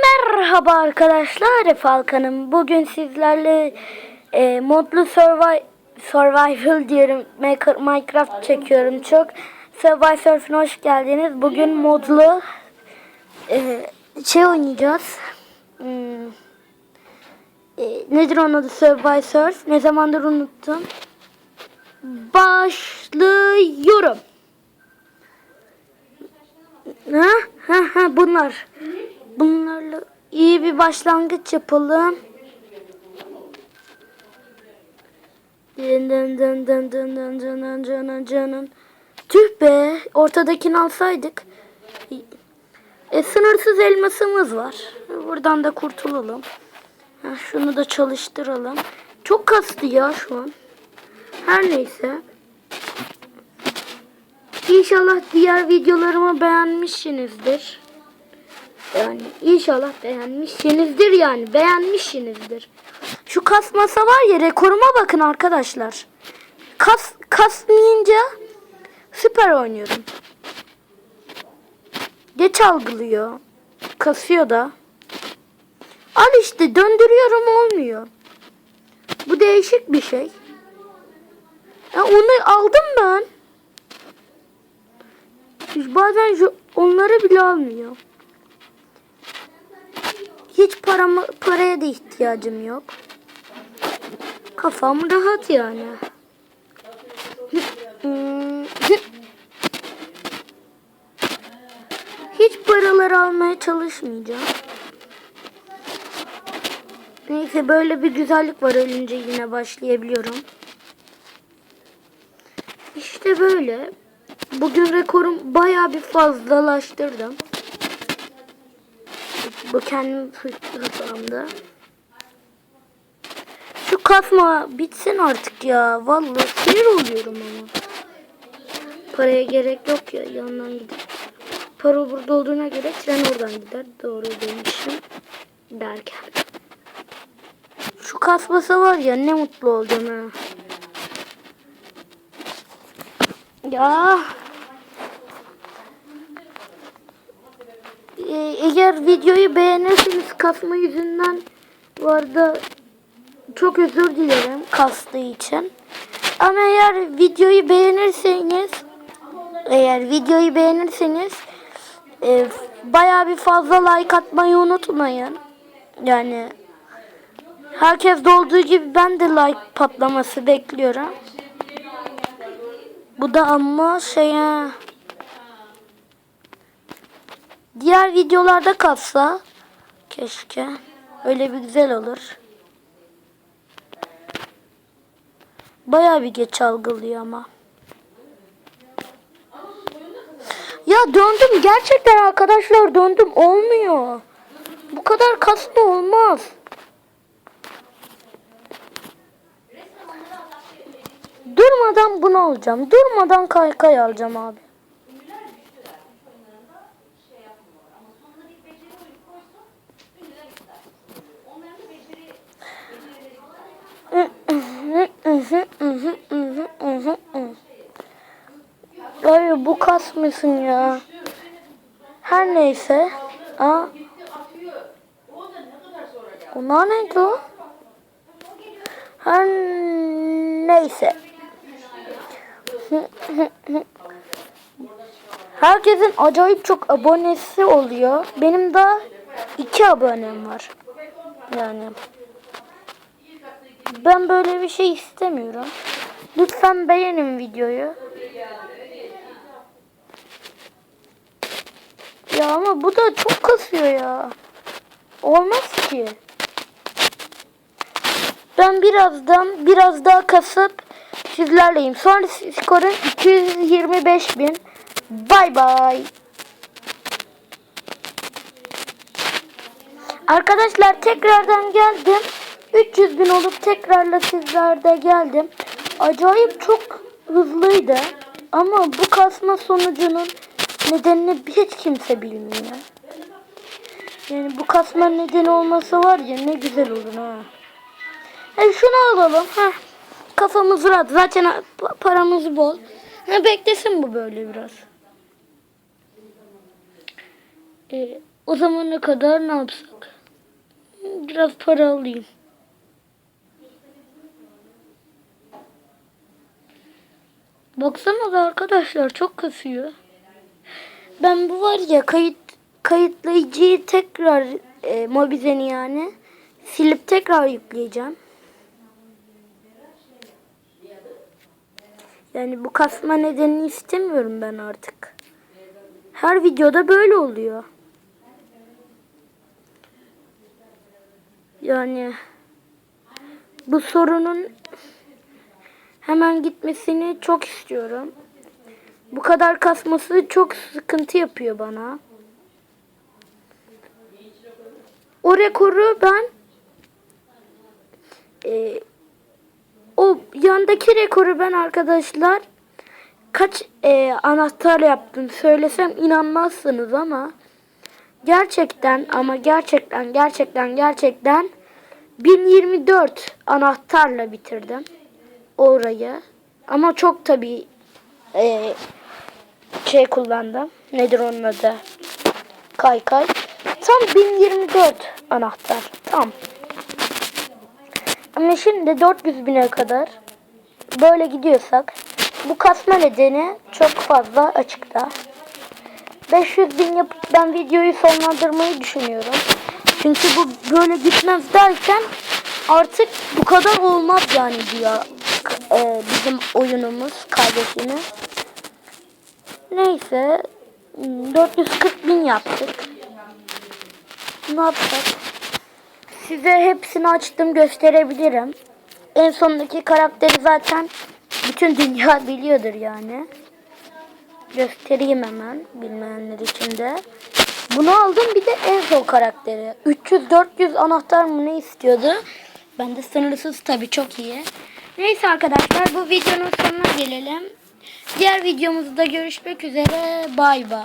Merhaba arkadaşlar, Falkan'ım. Bugün sizlerle modlu survival diyorum. Minecraft çekiyorum çok. Survival Surf'ine hoş geldiniz. Bugün modlu oynayacağız. Nedir onun adı? Survival Surf. Ne zamandır unuttum. Başlıyorum. Bunlar. Bunlarla iyi bir başlangıç yapalım. Tüh be, ortadakini alsaydık. Sınırsız elmasımız var. Buradan da kurtulalım. Şunu da çalıştıralım. Çok kastı ya şu an. Her neyse. İnşallah diğer videolarımı beğenmişsinizdir. Yani inşallah beğenmişsinizdir. Şu kasmasa var ya, rekoruma bakın arkadaşlar. Kasmayınca süper oynuyorum. Geç algılıyor. Kasıyor da. Al işte, döndürüyorum, olmuyor. Bu değişik bir şey. Onu aldım ben. Bazen onları bile almıyor. Hiç paraya da ihtiyacım yok. Kafam rahat yani. Hiç paraları almaya çalışmayacağım. Neyse, böyle bir güzellik var, ölünce yine başlayabiliyorum. İşte böyle. Bugün rekorum bayağı bir fazlalaştırdım. Bu kendim hesabımda. Şu kasma bitsin artık ya. Vallahi sinir oluyorum ama. Paraya gerek yok ya. Yandan gider. Para burada olduğuna göre tren oradan gider. Doğru demişim. Derken. Şu kasmasa var ya, ne mutlu oldum ha. Ya. Eğer videoyu beğenirseniz, kasma yüzünden vardı, çok özür dilerim kastığı için. Ama eğer videoyu beğenirseniz bayağı bir fazla like atmayı unutmayın. Yani herkes de olduğu gibi ben de like patlaması bekliyorum. Bu da ama diğer videolarda kalsa keşke. Öyle bir güzel olur. Bayağı bir geç algılıyor ama. Ya döndüm gerçekten arkadaşlar, döndüm, olmuyor. Bu kadar kasma olmaz. Durmadan bunu alacağım. Durmadan kaykay alacağım abi. Ay, bu kasmasın ya. Her neyse. Onlar neydi o? Her neyse. Herkesin acayip çok abonesi oluyor. Benim daha 2 abonem var. Yani ben böyle bir şey istemiyorum. Lütfen beğenin videoyu. Ya ama bu da çok kasıyor ya. Olmaz ki. Ben biraz daha kasıp sizlerleyim. Sonra skorum 225.000. Bay bay. Arkadaşlar tekrardan geldim. 300.000 olup tekrarla sizlerde geldim. Acayip çok hızlıydı. Ama bu kasma sonucunun nedenini hiç kimse bilmiyor. Yani bu kasma nedeni olması var ya, ne güzel olur ha. Şunu alalım. Kafamız rahat. Zaten paramız bol. Beklesin bu böyle biraz. O zamana kadar ne yapsak? Biraz para alayım. Baksana da arkadaşlar çok kasıyor. Ben bu var ya kayıtlayıcıyı tekrar Mobizen'i yani silip tekrar yükleyeceğim. Yani bu kasma nedenini istemiyorum ben artık. Her videoda böyle oluyor. Yani bu sorunun hemen gitmesini çok istiyorum. Bu kadar kasması çok sıkıntı yapıyor bana. O rekoru ben o yandaki rekoru ben arkadaşlar kaç anahtar yaptım söylesem inanmazsınız ama gerçekten 1024 anahtarla bitirdim orayı. Ama çok tabii kullandım. Nedir onun adı? Kaykay. Tam 1024 anahtar. Tam. Ama şimdi 400.000'e kadar böyle gidiyorsak bu kasma nedeni çok fazla açıkta. 500.000 yapıp ben videoyu sonlandırmayı düşünüyorum. Çünkü bu böyle gitmez derken artık bu kadar olmaz yani diyor bizim oyunumuz kardeşini. Neyse 440.000 yaptık. Ne yapsak? Size hepsini açtım gösterebilirim. En sondaki karakteri zaten bütün dünya biliyordur yani. Göstereyim hemen bilmeyenler için de. Bunu aldım bir de en son karakteri. 300-400 anahtar mı ne istiyordu? Ben de sınırsız tabii çok iyi. Neyse arkadaşlar bu videonun sonuna gelelim. Diğer videomuzda görüşmek üzere. Bay bay.